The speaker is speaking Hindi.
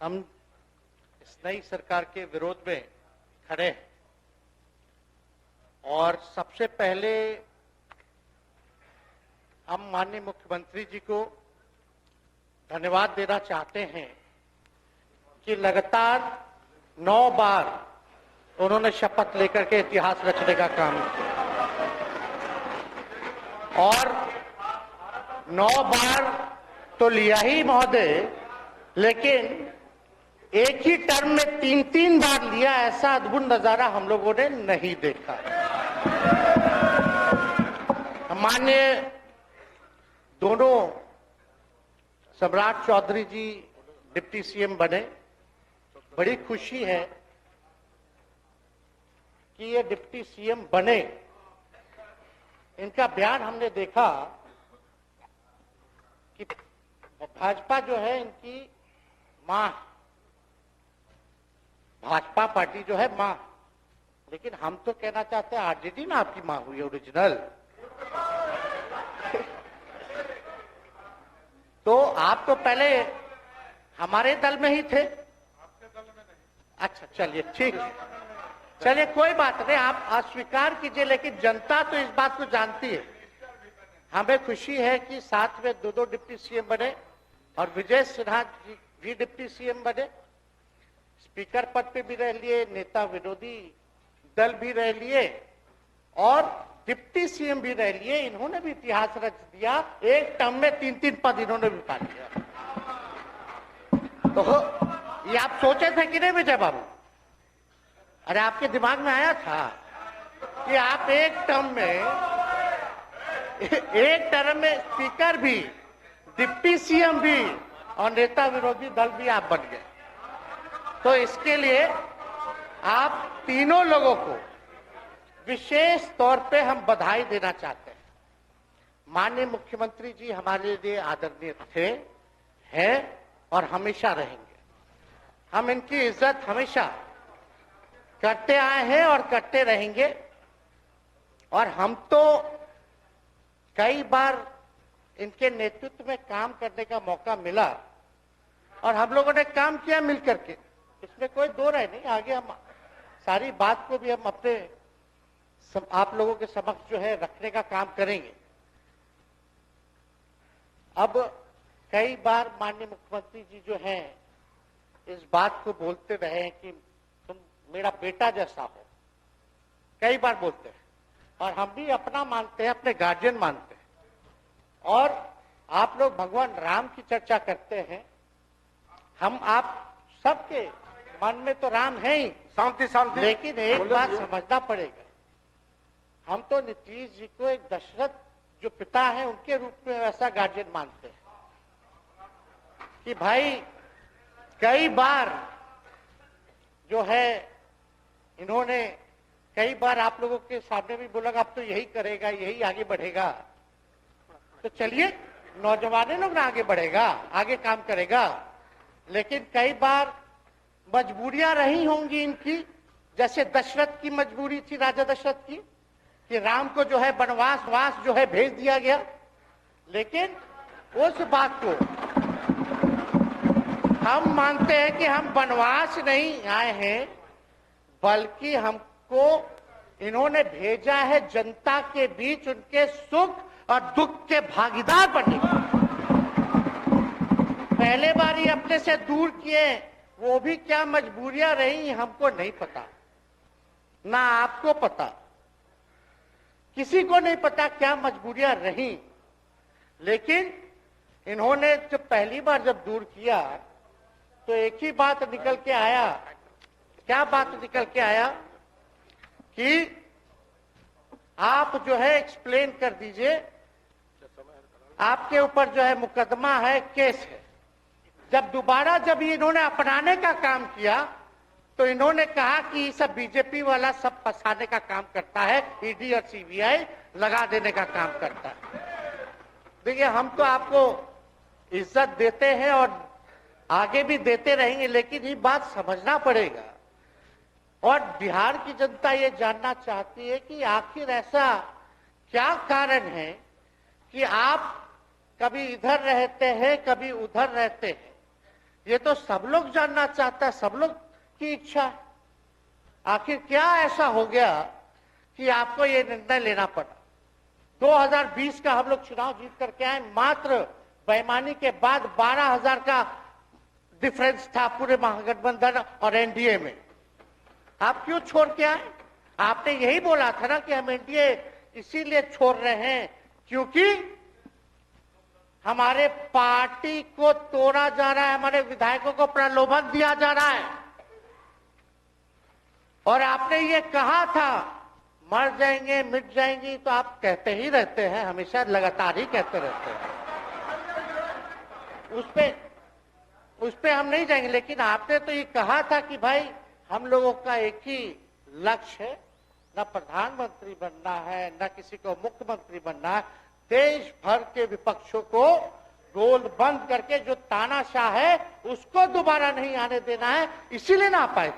हम इस नई सरकार के विरोध में खड़े हैं और सबसे पहले हम माननीय मुख्यमंत्री जी को धन्यवाद देना चाहते हैं कि लगातार 9 बार उन्होंने शपथ लेकर के इतिहास रचने का काम किया और 9 बार तो लिया ही महोदय, लेकिन एक ही टर्म में 3-3 बार लिया, ऐसा अद्भुत नजारा हम लोगों ने नहीं देखा। माननीय दोनों सम्राट चौधरी जी डिप्टी सीएम बने, बड़ी खुशी है कि ये डिप्टी सीएम बने। इनका बयान हमने देखा कि भाजपा जो है इनकी मां, भाजपा पार्टी जो है मां, लेकिन हम तो कहना चाहते हैं आरजेडी ना आपकी मां हुई ओरिजिनल। तो आप तो पहले हमारे दल में ही थे। अच्छा चलिए ठीक है, चलिए कोई बात नहीं, आप अस्वीकार कीजिए, लेकिन जनता तो इस बात को जानती है। हमें खुशी है कि साथ में 2 डिप्टी सीएम बने और विजय सिन्हा जी भी डिप्टी सीएम बने, स्पीकर पद पे भी रह लिए, नेता विरोधी दल भी रह लिए और डिप्टी सीएम भी रह लिए। इन्होंने भी इतिहास रच दिया, एक टर्म में 3-3 पद इन्होंने भी पा लिया। तो ये आप सोचे थे कि नहीं विजय बाबू? अरे आपके दिमाग में आया था कि आप एक टर्म में स्पीकर भी, डिप्टी सीएम भी और नेता विरोधी दल भी आप बन गए। तो इसके लिए आप तीनों लोगों को विशेष तौर पे हम बधाई देना चाहते हैं। माननीय मुख्यमंत्री जी हमारे लिए आदरणीय थे, हैं और हमेशा रहेंगे। हम इनकी इज्जत हमेशा करते आए हैं और करते रहेंगे। और हम तो कई बार इनके नेतृत्व में काम करने का मौका मिला और हम लोगों ने काम किया मिलकर के, इसमें कोई दो राय नहीं। आगे हम सारी बात को भी हम अपने आप लोगों के समक्ष जो है रखने का काम करेंगे। अब कई बार माननीय मुख्यमंत्री जी जो हैं इस बात को बोलते रहे कि तुम मेरा बेटा जैसा हो, कई बार बोलते हैं और हम भी अपना मानते हैं, अपने गार्जियन मानते हैं। और आप लोग भगवान राम की चर्चा करते हैं, हम आप सबके मन में तो राम है ही, शांति, लेकिन एक बात समझना पड़ेगा, हम तो नीतीश जी को एक दशरथ जो पिता है उनके रूप में वैसा गार्जियन मानते हैं कि भाई कई बार जो है इन्होंने कई बार आप लोगों के सामने भी बोला अब तो यही करेगा, यही आगे बढ़ेगा। तो चलिए नौजवान लोग ना आगे बढ़ेगा, आगे काम करेगा, लेकिन कई बार मजबूरियां रही होंगी इनकी, जैसे दशरथ की मजबूरी थी, राजा दशरथ की, कि राम को जो है वनवास जो है भेज दिया गया। लेकिन उस बात को हम मानते हैं कि हम वनवास नहीं आए हैं, बल्कि हमको इन्होंने भेजा है जनता के बीच उनके सुख और दुख के भागीदार बनने। पहले बार ही अपने से दूर किए, वो भी क्या मजबूरियां रही हमको नहीं पता, ना आपको पता, किसी को नहीं पता क्या मजबूरियां रही। लेकिन इन्होंने जब पहली बार जब दूर किया तो एक ही बात निकल के आया। क्या बात निकल के आया कि आप जो है एक्सप्लेन कर दीजिए, आपके ऊपर जो है मुकदमा है, केस है। जब दोबारा जब इन्होंने अपनाने का काम किया तो इन्होंने कहा कि सब बीजेपी वाला सब फंसाने का काम करता है, ईडी और सीबीआई लगा देने का काम करता है। देखिए हम तो आपको इज्जत देते हैं और आगे भी देते रहेंगे, लेकिन ये बात समझना पड़ेगा। और बिहार की जनता ये जानना चाहती है कि आखिर ऐसा क्या कारण है कि आप कभी इधर रहते हैं, कभी उधर रहते हैं। ये तो सब लोग जानना चाहता है, सब लोग की इच्छा है। आखिर क्या ऐसा हो गया कि आपको ये निर्णय लेना पड़ा? 2020 का हम लोग चुनाव जीत करके आए, मात्र बेईमानी के बाद 12,000 का डिफरेंस था पूरे महागठबंधन और एनडीए में। आप क्यों छोड़ के आए? आपने यही बोला था ना कि हम एनडीए इसीलिए छोड़ रहे हैं क्योंकि हमारे पार्टी को तोड़ा जा रहा है, हमारे विधायकों को प्रलोभन दिया जा रहा है। और आपने ये कहा था मर जाएंगे मिट जाएंगी, तो आप कहते ही रहते हैं, हमेशा लगातार ही कहते रहते हैं। उस पे हम नहीं जाएंगे, लेकिन आपने तो ये कहा था कि भाई हम लोगों का एक ही लक्ष्य है, न प्रधानमंत्री बनना है न किसी को मुख्यमंत्री बनना है, देश भर के विपक्षों को गोल बंद करके जो तानाशाह है उसको दोबारा नहीं आने देना है, इसीलिए ना आ पाए थे।